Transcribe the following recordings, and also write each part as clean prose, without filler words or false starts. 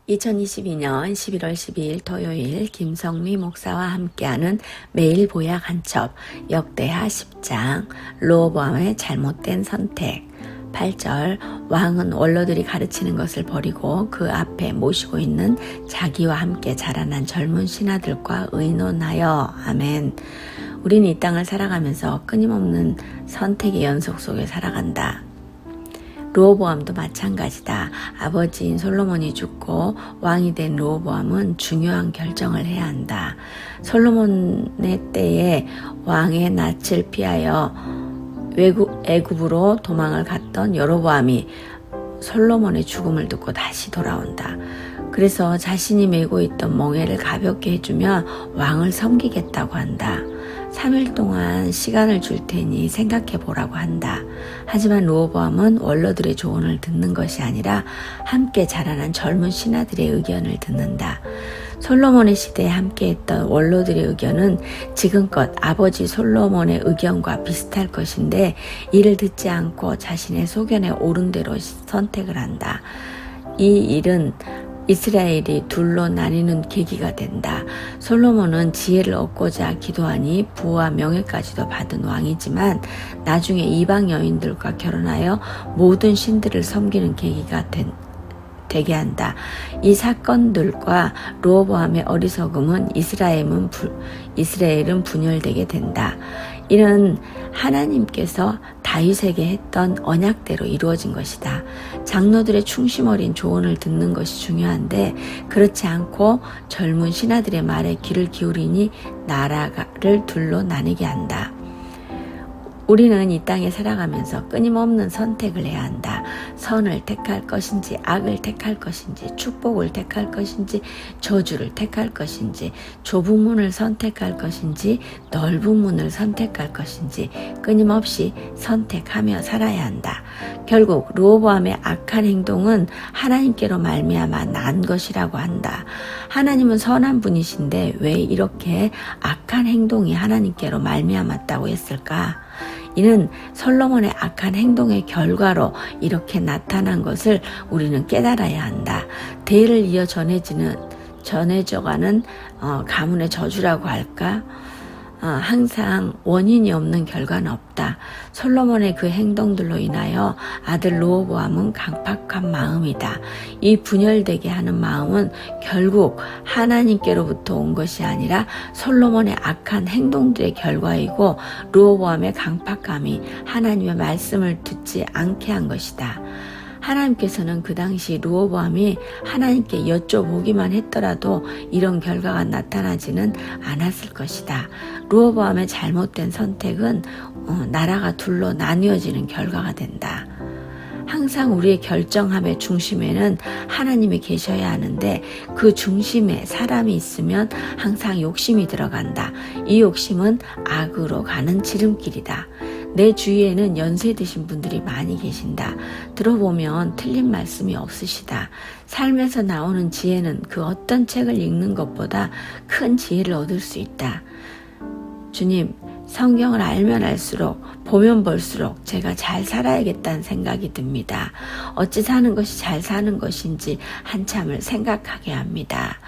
2022년 11월 12일 토요일 김성미 목사와 함께하는 매일 보약 한 첩 역대하 10장 르호보암의 잘못된 선택 8절 왕은 원로들이 가르치는 것을 버리고 그 앞에 모시고 있는 자기와 함께 자라난 젊은 신하들과 의논하여 아멘. 우린 이 땅을 살아가면서 끊임없는 선택의 연속 속에 살아간다. 르호보암도 마찬가지다. 아버지인 솔로몬이 죽고 왕이 된 르호보암은 중요한 결정을 해야 한다. 솔로몬의 때에 왕의 낯을 피하여 애굽으로 도망을 갔던 여로보암이 솔로몬의 죽음을 듣고 다시 돌아온다. 그래서 자신이 메고 있던 멍에를 가볍게 해주며 왕을 섬기겠다고 한다. 3일 동안 시간을 줄 테니 생각해 보라고 한다. 하지만 르호보암은 원로들의 조언을 듣는 것이 아니라 함께 자라난 젊은 신하들의 의견을 듣는다. 솔로몬의 시대에 함께했던 원로들의 의견은 지금껏 아버지 솔로몬의 의견과 비슷할 것인데 이를 듣지 않고 자신의 소견에 옳은 대로 선택을 한다. 이 일은 이스라엘이 둘로 나뉘는 계기가 된다. 솔로몬은 지혜를 얻고자 기도하니 부와 명예까지도 받은 왕이지만 나중에 이방 여인들과 결혼하여 모든 신들을 섬기는 계기가 되게 한다. 이 사건들과 르호보암의 어리석음은 이스라엘은 분열되게 된다. 이는 하나님께서 다윗에게 했던 언약대로 이루어진 것이다. 장로들의 충심 어린 조언을 듣는 것이 중요한데 그렇지 않고 젊은 신하들의 말에 귀를 기울이니 나라를 둘로 나뉘게 한다. 우리는 이 땅에 살아가면서 끊임없는 선택을 해야 한다. 선을 택할 것인지 악을 택할 것인지 축복을 택할 것인지 저주를 택할 것인지 좁은 문을 선택할 것인지 넓은 문을 선택할 것인지 끊임없이 선택하며 살아야 한다. 결국 르호보암의 악한 행동은 하나님께로 말미암아 난 것이라고 한다. 하나님은 선한 분이신데 왜 이렇게 악한 행동이 하나님께로 말미암았다고 했을까? 이는 솔로몬의 악한 행동의 결과로 이렇게 나타난 것을 우리는 깨달아야 한다. 대를 이어 전해져가는 가문의 저주라고 할까? 항상 원인이 없는 결과는 없다. 솔로몬의 그 행동들로 인하여 아들 르호보암은 강팍한 마음이다. 이 분열되게 하는 마음은 결국 하나님께로부터 온 것이 아니라 솔로몬의 악한 행동들의 결과이고 르호보암의 강팍함이 하나님의 말씀을 듣지 않게 한 것이다. 하나님께서는 그 당시 르호보암이 하나님께 여쭤보기만 했더라도 이런 결과가 나타나지는 않았을 것이다. 르호보암의 잘못된 선택은 나라가 둘로 나뉘어지는 결과가 된다. 항상 우리의 결정함의 중심에는 하나님이 계셔야 하는데 그 중심에 사람이 있으면 항상 욕심이 들어간다. 이 욕심은 악으로 가는 지름길이다. 내 주위에는 연세 드신 분들이 많이 계신다. 들어보면 틀린 말씀이 없으시다. 삶에서 나오는 지혜는 그 어떤 책을 읽는 것보다 큰 지혜를 얻을 수 있다. 주님, 성경을 알면 알수록 보면 볼수록 제가 잘 살아야겠다는 생각이 듭니다. 어찌 사는 것이 잘 사는 것인지 한참을 생각하게 합니다.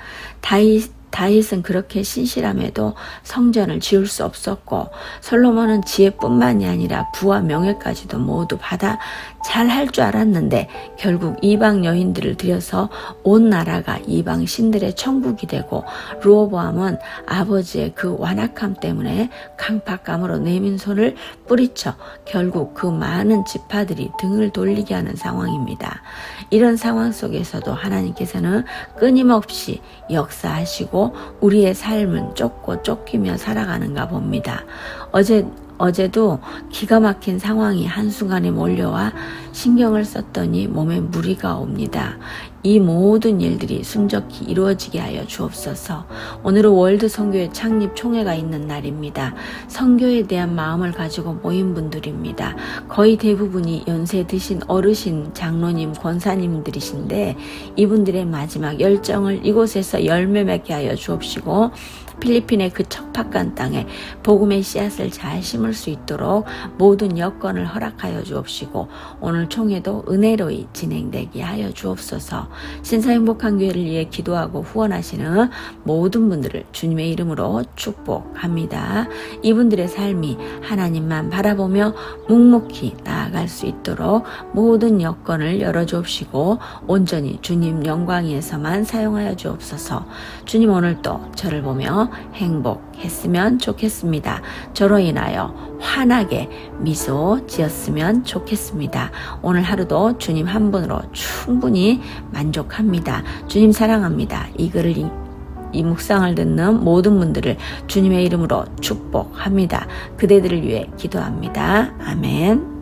다윗은 그렇게 신실함에도 성전을 지을 수 없었고 솔로몬은 지혜뿐만이 아니라 부와 명예까지도 모두 받아 잘 할 줄 알았는데 결국 이방 여인들을 들여서 온 나라가 이방 신들의 천국이 되고 르호보암은 아버지의 그 완악함 때문에 강팍감으로 내민 손을 뿌리쳐 결국 그 많은 지파들이 등을 돌리게 하는 상황입니다. 이런 상황 속에서도 하나님께서는 끊임없이 역사하시고 우리의 삶은 쫓고 쫓기며 살아가는가 봅니다. 어제도 기가 막힌 상황이 한순간에 몰려와 신경을 썼더니 몸에 무리가 옵니다. 이 모든 일들이 순적히 이루어지게 하여 주옵소서. 오늘은 월드 선교회 창립 총회가 있는 날입니다. 선교에 대한 마음을 가지고 모인 분들입니다. 거의 대부분이 연세 드신 어르신 장로님 권사님들이신데 이분들의 마지막 열정을 이곳에서 열매 맺게 하여 주옵시고 필리핀의 그 척박한 땅에 복음의 씨앗을 잘 심을 수 있도록 모든 여건을 허락하여 주옵시고 오늘 총회도 은혜로이 진행되게 하여 주옵소서. 신사 행복한 교회를 위해 기도하고 후원하시는 모든 분들을 주님의 이름으로 축복합니다. 이분들의 삶이 하나님만 바라보며 묵묵히 나아갈 수 있도록 모든 여건을 열어주옵시고 온전히 주님 영광 위에서만 사용하여 주옵소서. 주님, 오늘도 저를 보며 행복했으면 좋겠습니다. 저로 인하여 환하게 미소 지었으면 좋겠습니다. 오늘 하루도 주님 한 분으로 충분히 만족합니다. 주님 사랑합니다. 이 글을 이 묵상을 듣는 모든 분들을 주님의 이름으로 축복합니다. 그대들을 위해 기도합니다. 아멘.